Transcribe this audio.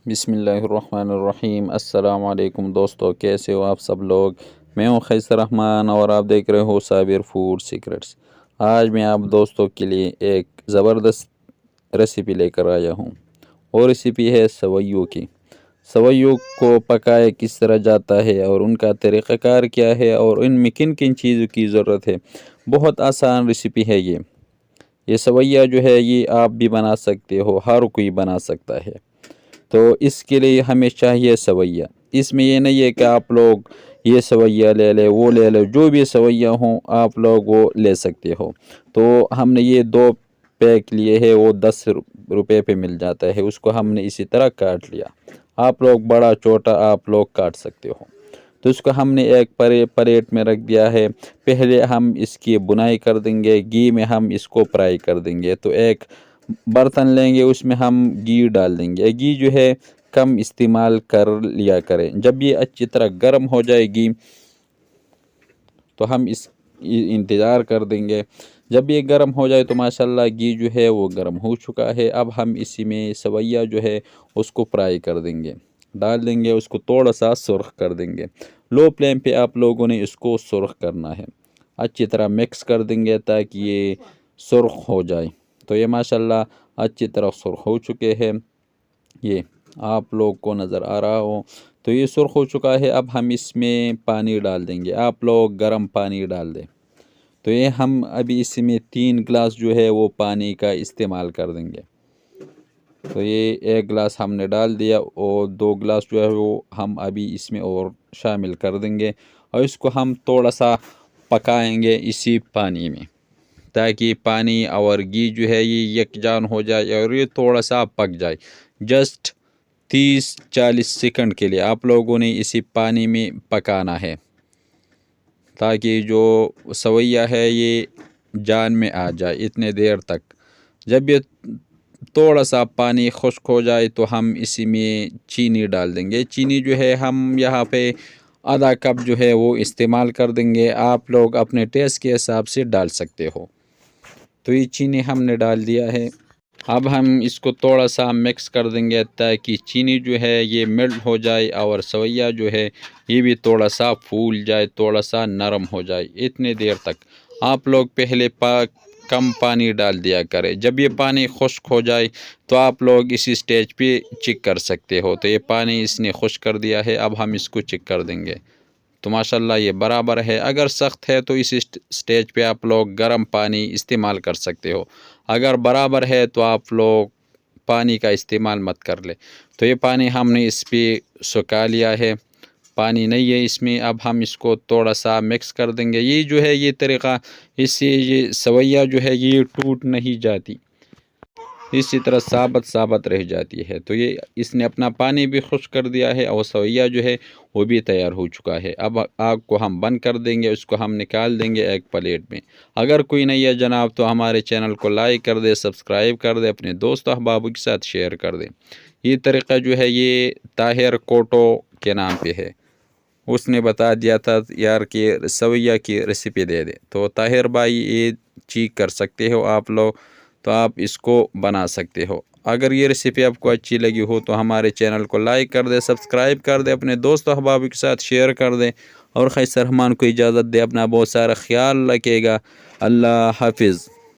بسم اللہ الرحمن الرحیم۔ السلام علیکم دوستو، کیسے ہو آپ سب لوگ؟ میں ہوں خیسر رحمان اور آپ دیکھ رہے ہو صابر فوڈ سیکرٹس۔ آج میں آپ دوستوں کے لیے ایک زبردست ریسیپی لے کر آیا ہوں، اور ریسیپی ہے سویوں کی۔ سویوں کو پکایا کس طرح جاتا ہے اور ان کا طریقہ کار کیا ہے اور ان میں کن کن چیزوں کی ضرورت ہے۔ بہت آسان ریسیپی ہے یہ سویہ جو ہے یہ آپ بھی بنا سکتے ہو، ہر کوئی بنا سکتا ہے۔ تو اس کے لیے ہمیں چاہیے سویہ۔ اس میں یہ نہیں ہے کہ آپ لوگ یہ سویہ لے لے وہ لے لے، جو بھی سویہ ہوں آپ لوگ وہ لے سکتے ہو۔ تو ہم نے یہ 2 پیک لیے ہے، وہ 10 روپے پہ مل جاتا ہے۔ اس کو ہم نے اسی طرح کاٹ لیا، آپ لوگ بڑا چھوٹا آپ لوگ کاٹ سکتے ہو۔ تو اس کو ہم نے ایک پلیٹ میں رکھ دیا ہے۔ پہلے ہم اس کی بنائی کر دیں گے، گھی میں ہم اس کو فرائی کر دیں گے۔ تو ایک برتن لیں گے، اس میں ہم گھی ڈال دیں گے۔ گھی جو ہے کم استعمال کر لیا کریں۔ جب یہ اچھی طرح گرم ہو جائے گی تو ہم اس انتظار کر دیں گے۔ جب یہ گرم ہو جائے تو ماشاءاللہ گھی جو ہے وہ گرم ہو چکا ہے۔ اب ہم اسی میں سویہ جو ہے اس کو فرائی کر دیں گے، ڈال دیں گے، اس کو تھوڑا سا سرخ کر دیں گے۔ لو فلیم پہ آپ لوگوں نے اس کو سرخ کرنا ہے، اچھی طرح مکس کر دیں گے تاکہ یہ سرخ ہو جائے۔ تو یہ ماشاءاللہ اچھی طرح سرخ ہو چکے ہیں، یہ آپ لوگ کو نظر آ رہا ہو۔ تو یہ سرخ ہو چکا ہے۔ اب ہم اس میں پانی ڈال دیں گے، آپ لوگ گرم پانی ڈال دیں۔ تو یہ ہم ابھی اس میں 3 گلاس جو ہے وہ پانی کا استعمال کر دیں گے۔ تو یہ 1 گلاس ہم نے ڈال دیا اور 2 گلاس جو ہے وہ ہم ابھی اس میں اور شامل کر دیں گے، اور اس کو ہم تھوڑا سا پکائیں گے اسی پانی میں، تاکہ پانی اور گھی جو ہے یہ یکجان ہو جائے اور یہ تھوڑا سا پک جائے۔ جسٹ 30-40 سیکنڈ کے لیے آپ لوگوں نے اسی پانی میں پکانا ہے، تاکہ جو سویہ ہے یہ جان میں آ جائے اتنے دیر تک۔ جب یہ تھوڑا سا پانی خشک ہو جائے تو ہم اسی میں چینی ڈال دیں گے۔ چینی جو ہے ہم یہاں پہ آدھا کپ جو ہے وہ استعمال کر دیں گے، آپ لوگ اپنے ٹیسٹ کے حساب سے ڈال سکتے ہو۔ تو یہ چینی ہم نے ڈال دیا ہے۔ اب ہم اس کو تھوڑا سا مکس کر دیں گے تاکہ چینی جو ہے یہ میلٹ ہو جائے اور سویہ جو ہے یہ بھی تھوڑا سا پھول جائے، تھوڑا سا نرم ہو جائے۔ اتنے دیر تک آپ لوگ پہلے کم پانی ڈال دیا کرے۔ جب یہ پانی خشک ہو جائے تو آپ لوگ اسی سٹیج پہ چیک کر سکتے ہو۔ تو یہ پانی اس نے خشک کر دیا ہے، اب ہم اس کو چیک کر دیں گے۔ تو ماشاءاللہ یہ برابر ہے۔ اگر سخت ہے تو اس سٹیج پہ آپ لوگ گرم پانی استعمال کر سکتے ہو، اگر برابر ہے تو آپ لوگ پانی کا استعمال مت کر لے۔ تو یہ پانی ہم نے اس پہ سکھا لیا ہے، پانی نہیں ہے اس میں۔ اب ہم اس کو تھوڑا سا مکس کر دیں گے۔ یہ جو ہے یہ طریقہ، اس سے یہ سویہ جو ہے یہ ٹوٹ نہیں جاتی، اسی طرح ثابت رہ جاتی ہے۔ تو یہ اس نے اپنا پانی بھی خشک کر دیا ہے اور سویہ جو ہے وہ بھی تیار ہو چکا ہے۔ اب آگ کو ہم بند کر دیں گے، اس کو ہم نکال دیں گے ایک پلیٹ میں۔ اگر کوئی نہیں ہے جناب تو ہمارے چینل کو لائک کر دے، سبسکرائب کر دے، اپنے دوست احباب کے ساتھ شیئر کر دے۔ یہ طریقہ جو ہے یہ طاہر کوٹو کے نام پہ ہے، اس نے بتا دیا تھا یار کہ سویہ کی ریسیپی دے دے۔ تو طاہر بھائی یہ چیک کر سکتے ہو آپ لوگ، تو آپ اس کو بنا سکتے ہو۔ اگر یہ ریسیپی آپ کو اچھی لگی ہو تو ہمارے چینل کو لائک کر دے، سبسکرائب کر دے، اپنے دوست احباب کے ساتھ شیئر کر دے، اور خیسر رحمان کو اجازت دے۔ اپنا بہت سارا خیال رکھے گا۔ اللہ حافظ۔